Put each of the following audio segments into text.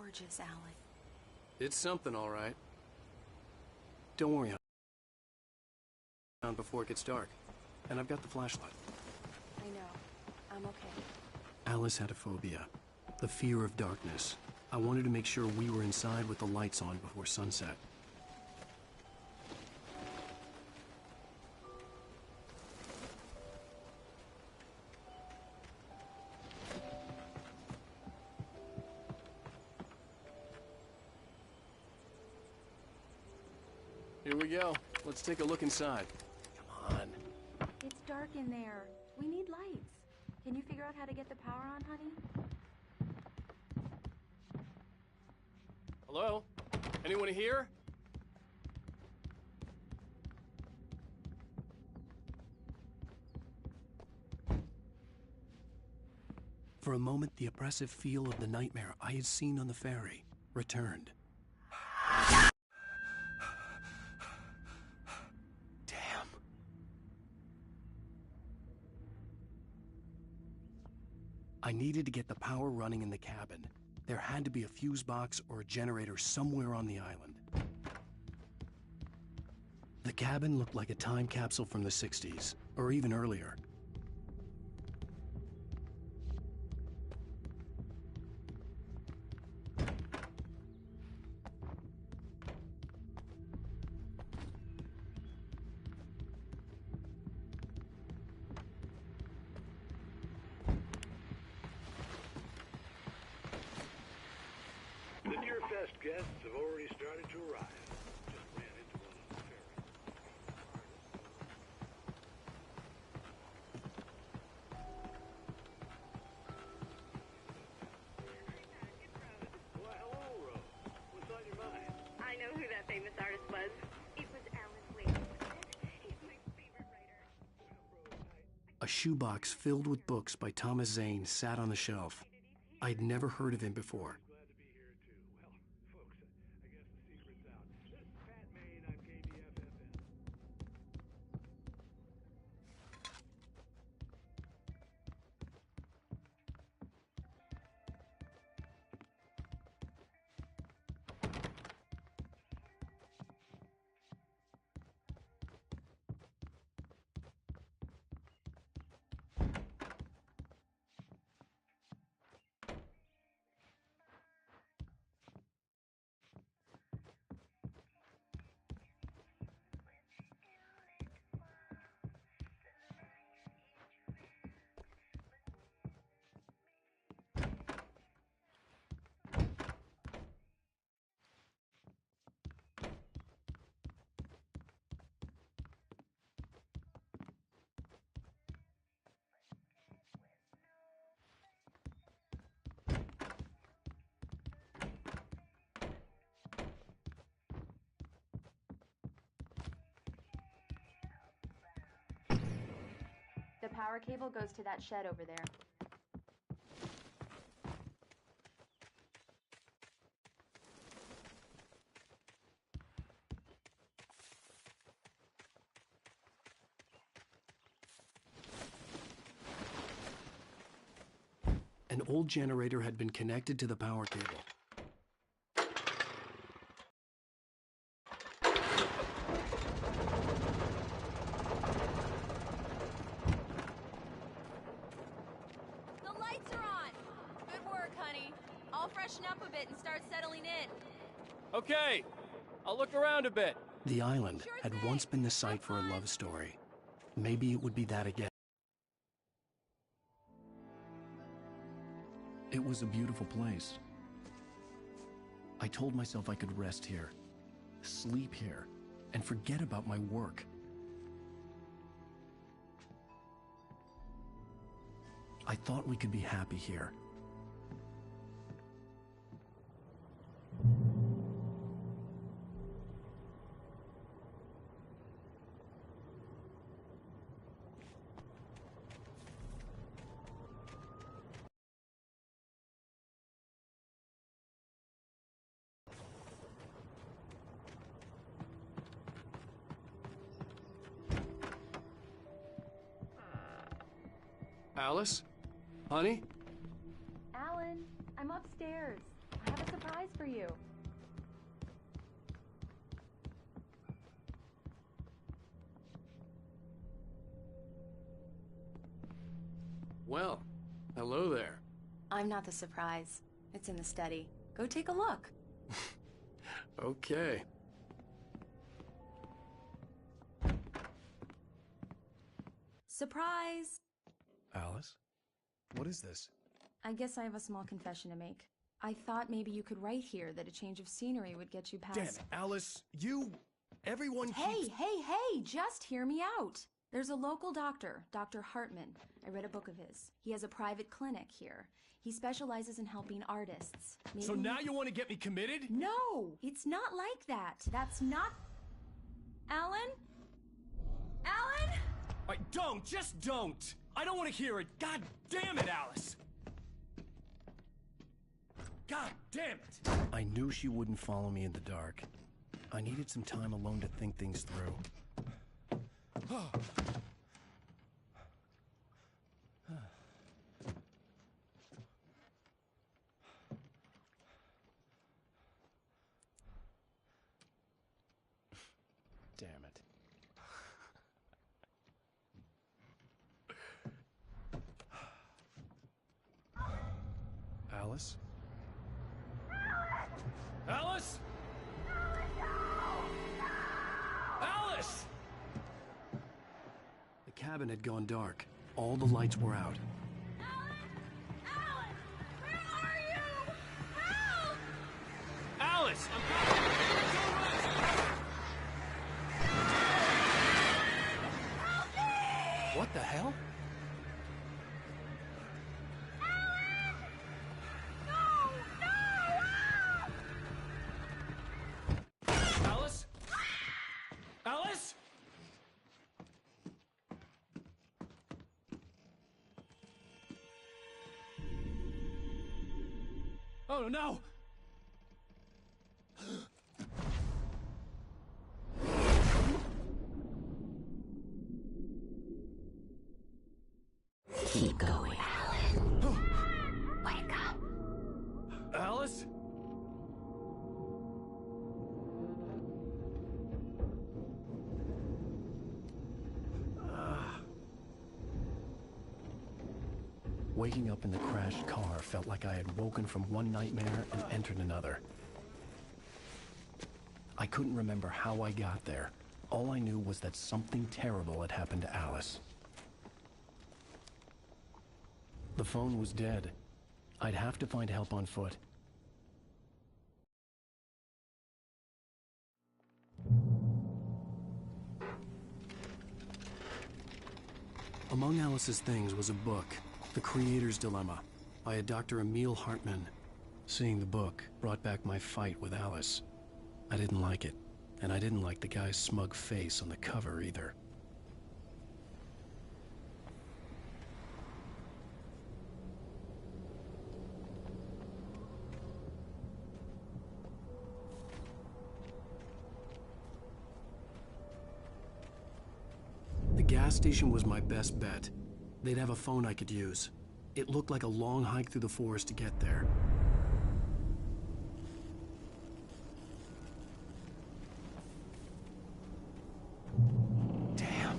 gorgeous, Alan. It's something, all right. Don't worry, on before it gets dark. And I've got the flashlight. I know. I'm okay. Alice had a phobia. The fear of darkness. I wanted to make sure we were inside with the lights on before sunset. Here we go. Let's take a look inside. Come on. It's dark in there. We need lights. Can you figure out how to get the power on, honey? Hello? Anyone here? For a moment, the oppressive feel of the nightmare I had seen on the ferry returned. Damn. I needed to get the power running in the cabin. There had to be a fuse box or a generator somewhere on the island. The cabin looked like a time capsule from the 60s, or even earlier. The Deer Fest guests have already started to arrive. Just ran into one on the ferry. Why, hello, Rose. What's on your mind? I know who that famous artist was. It was Alan Wake. He's my favorite writer. A shoebox filled with books by Thomas Zane sat on the shelf. I'd never heard of him before. Glad to be here, too. Well, folks, I guess the secret's out. This is Pat Maine on KBFFM. The power cable goes to that shed over there. An old generator had been connected to the power cable. The lights are on! Good work, honey. I'll freshen up a bit and start settling in. Okay, I'll look around a bit. The island Sure had thing. once been the site for a love story. Maybe it would be that again. It was a beautiful place. I told myself I could rest here, sleep here, and forget about my work. I thought we could be happy here. Alice? Honey? Alan, I'm upstairs. I have a surprise for you. Well, hello there. I'm not the surprise. It's in the study. Go take a look. Okay. Surprise! Alice? What is this? I guess I have a small confession to make. I thought maybe you could write here that a change of scenery would get you past... Damn it, Alice! Everyone Hey, just hear me out! There's a local doctor, Dr. Hartman. I read a book of his. He has a private clinic here. He specializes in helping artists. Maybe... So now you want to get me committed? No! It's not like that. That's not... Alan? Alan? Just don't! I don't want to hear it! God damn it, Alice! God damn it! I knew she wouldn't follow me in the dark. I needed some time alone to think things through. Damn it. Alice? Alice? Alice! The cabin had gone dark. All the lights were out. Alan! Where are you? Help! Alice! What the hell? Alice? Alice? Oh no! Keep going, Alan. Wake up. Alice? Waking up in the crashed car felt like I had woken from one nightmare and entered another. I couldn't remember how I got there. All I knew was that something terrible had happened to Alice. The phone was dead. I'd have to find help on foot. Among Alice's things was a book, The Creator's Dilemma, by a Dr. Emil Hartman. Seeing the book brought back my fight with Alice. I didn't like it, and I didn't like the guy's smug face on the cover either. The gas station was my best bet. They'd have a phone I could use. It looked like a long hike through the forest to get there. Damn.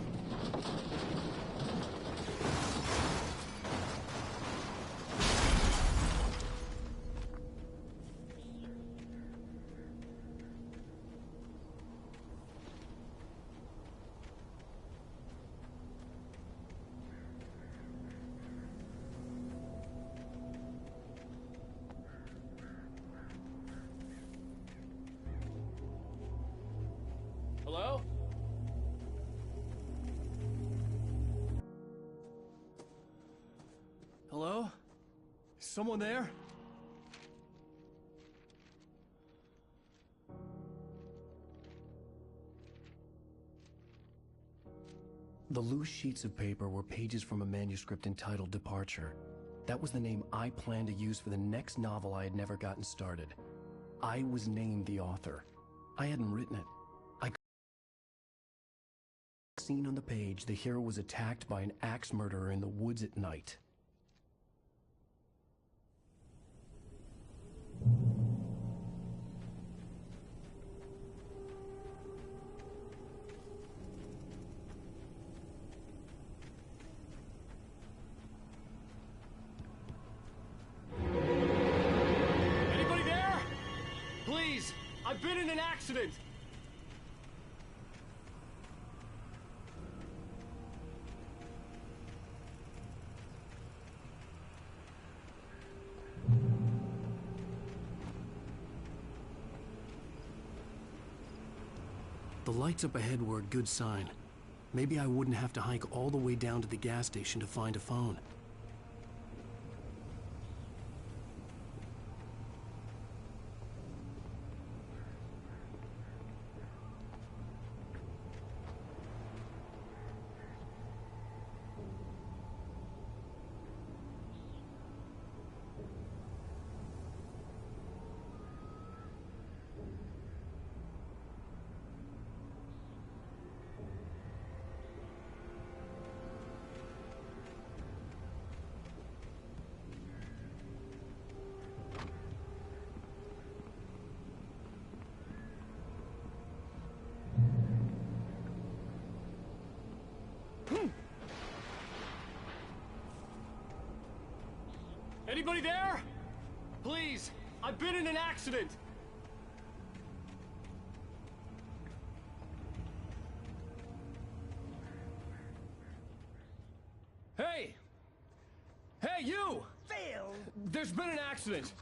Hello? Hello? Is someone there? The loose sheets of paper were pages from a manuscript entitled Departure. That was the name I planned to use for the next novel I had never gotten started. I was named the author. I hadn't written it. Seen on the page, the hero was attacked by an axe murderer in the woods at night. I've been in an accident! The lights up ahead were a good sign. Maybe I wouldn't have to hike all the way down to the gas station to find a phone. Anybody there? Please, I've been in an accident. Hey! Hey, you! Phil! There's been an accident.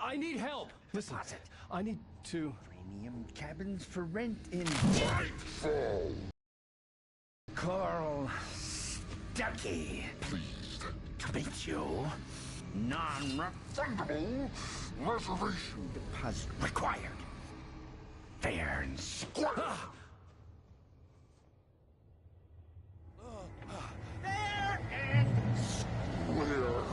I need help. Listen, I need to... Premium cabins for rent in... Carl Stuckey. Pleased To meet you. Non-refundable reservation deposit required. Fair and square. Fair and square.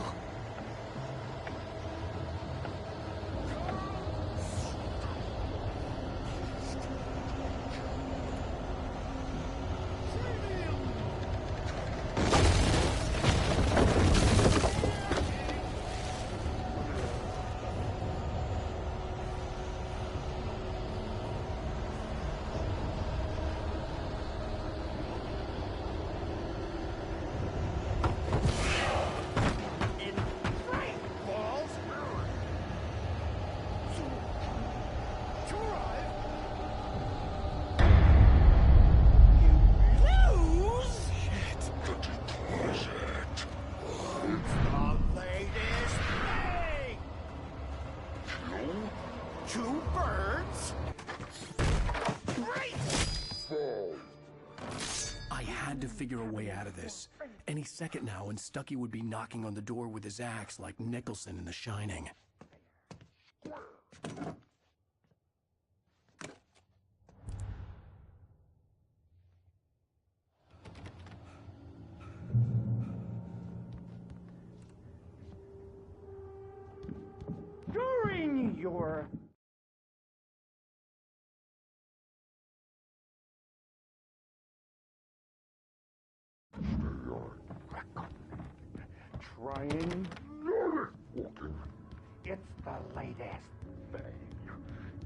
Two birds. I had to figure a way out of this. Any second now, and Stuckey would be knocking on the door with his axe like Nicholson in The Shining. During your trying. It's the latest thing.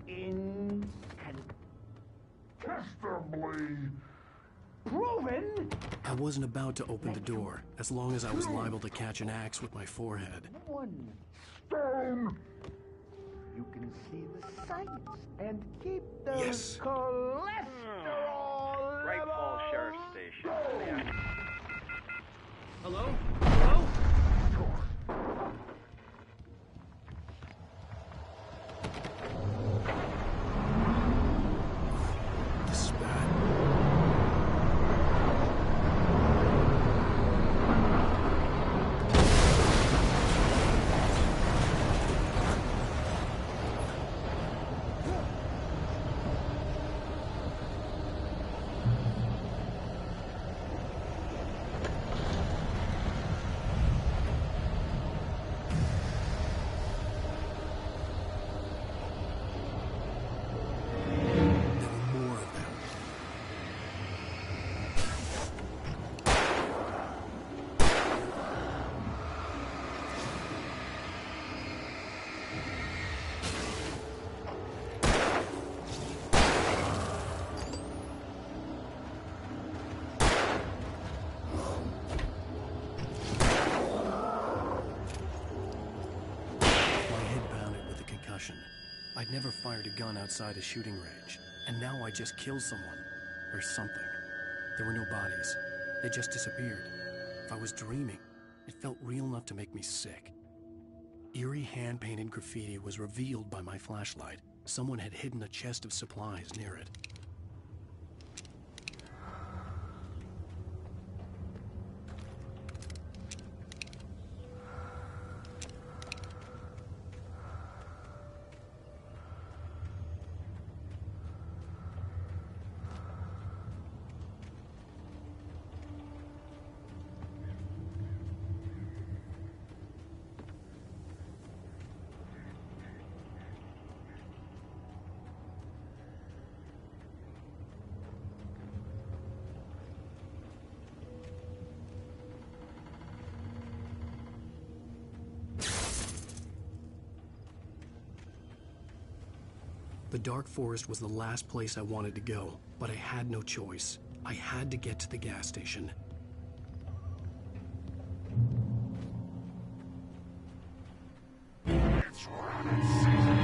Incontestably proven. I wasn't about to open the door, as long as I was liable to catch an axe with my forehead. One stone. You can see the sights and keep those Yes. cholesterol Great Falls levels Sheriff Station. down. Hello? Hello? This is bad. I'd never fired a gun outside a shooting range, and now I just killed someone. Or something. There were no bodies. They just disappeared. If I was dreaming, it felt real enough to make me sick. Eerie hand-painted graffiti was revealed by my flashlight. Someone had hidden a chest of supplies near it. The dark forest was the last place I wanted to go, but I had no choice. I had to get to the gas station. It's rabbit season.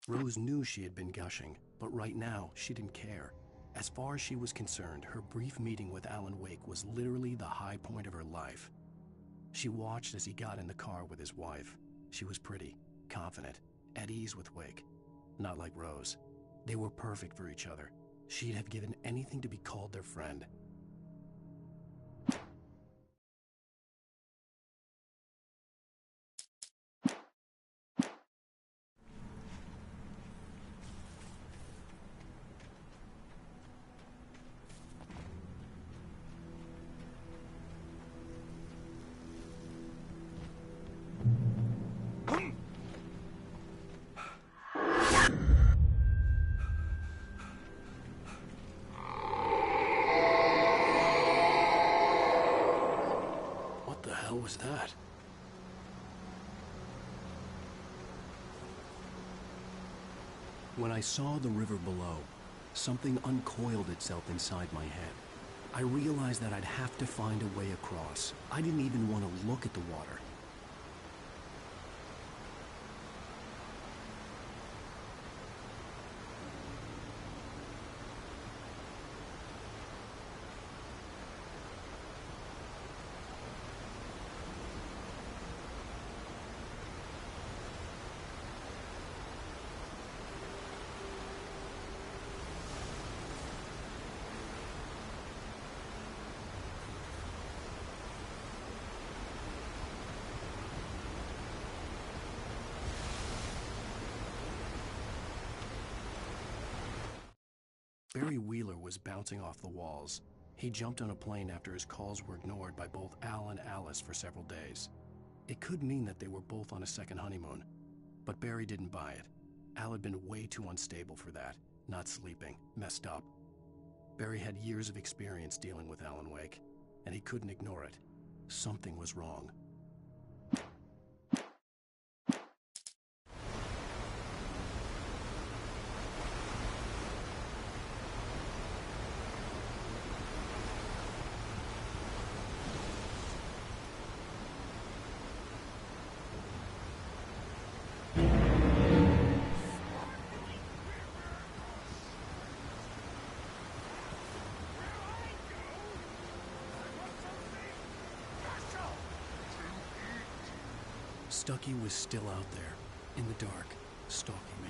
Rose knew she had been gushing, but right now, she didn't care. As far as she was concerned, her brief meeting with Alan Wake was literally the high point of her life. She watched as he got in the car with his wife. She was pretty, confident, at ease with Wake. Not like Rose. They were perfect for each other. She'd have given anything to be called their friend. What was that? When I saw the river below, something uncoiled itself inside my head. I realized that I'd have to find a way across. I didn't even want to look at the water. Barry Wheeler was bouncing off the walls. He jumped on a plane after his calls were ignored by both Al and Alice for several days. It could mean that they were both on a second honeymoon, but Barry didn't buy it. Al had been way too unstable for that, not sleeping, messed up. Barry had years of experience dealing with Alan Wake, and he couldn't ignore it. Something was wrong. Stucky was still out there, in the dark, stalking me.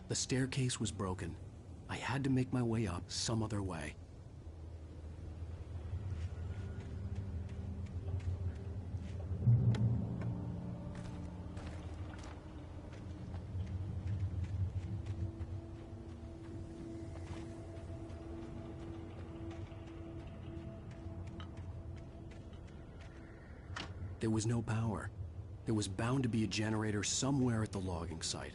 The staircase was broken. I had to make my way up some other way. There was no power. There was bound to be a generator somewhere at the logging site.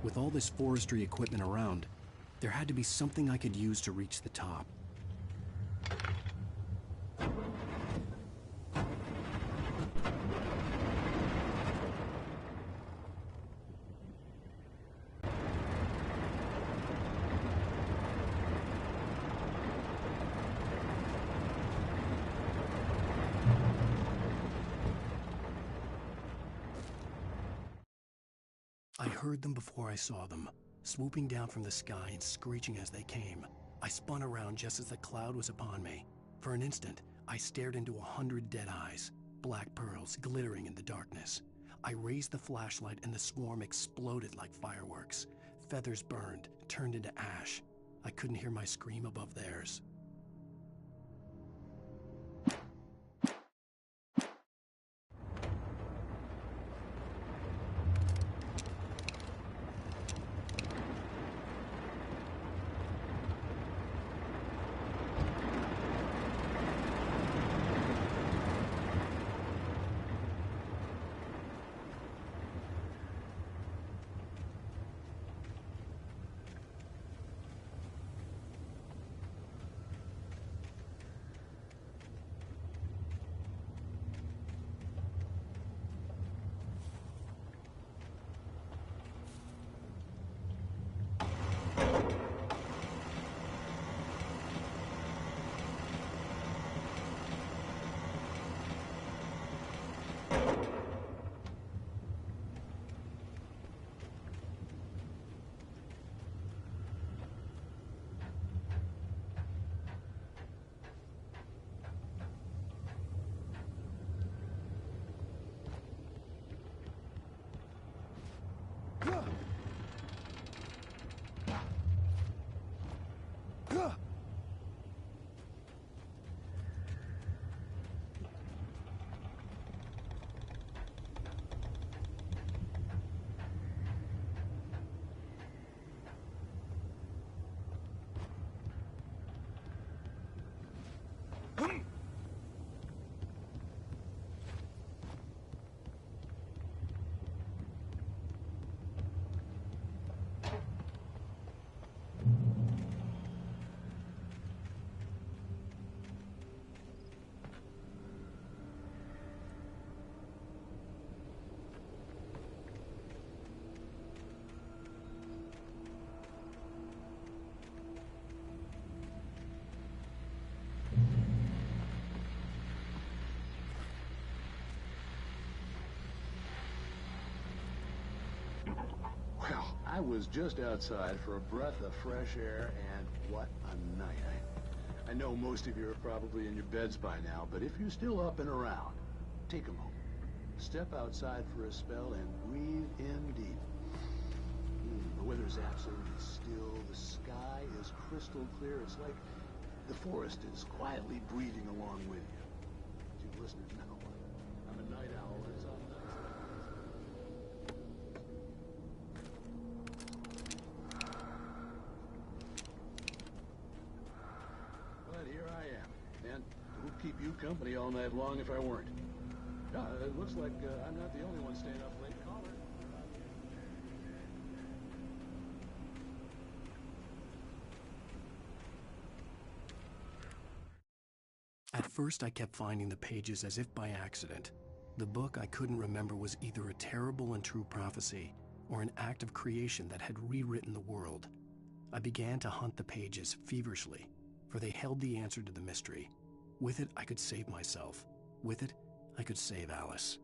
With all this forestry equipment around, there had to be something I could use to reach the top. I heard them before I saw them, swooping down from the sky and screeching as they came. I spun around just as the cloud was upon me. For an instant, I stared into 100 dead eyes, black pearls glittering in the darkness. I raised the flashlight and the swarm exploded like fireworks. Feathers burned, turned into ash. I couldn't hear my scream above theirs. I was just outside for a breath of fresh air, and what a night. I know most of you are probably in your beds by now, but if you're still up and around, take a moment. Step outside for a spell and breathe in deep. The weather's absolutely still. The sky is crystal clear. It's like the forest is quietly breathing along with you. As you listeners know, I'm a night owl, and some nights but here I am, and it would keep you company all night long if I weren't. It looks like I'm not the only one staying up late. Caller. At first, I kept finding the pages as if by accident. The book I couldn't remember was either a terrible and true prophecy or an act of creation that had rewritten the world. I began to hunt the pages feverishly, for they held the answer to the mystery. With it, I could save myself. With it, I could save Alice.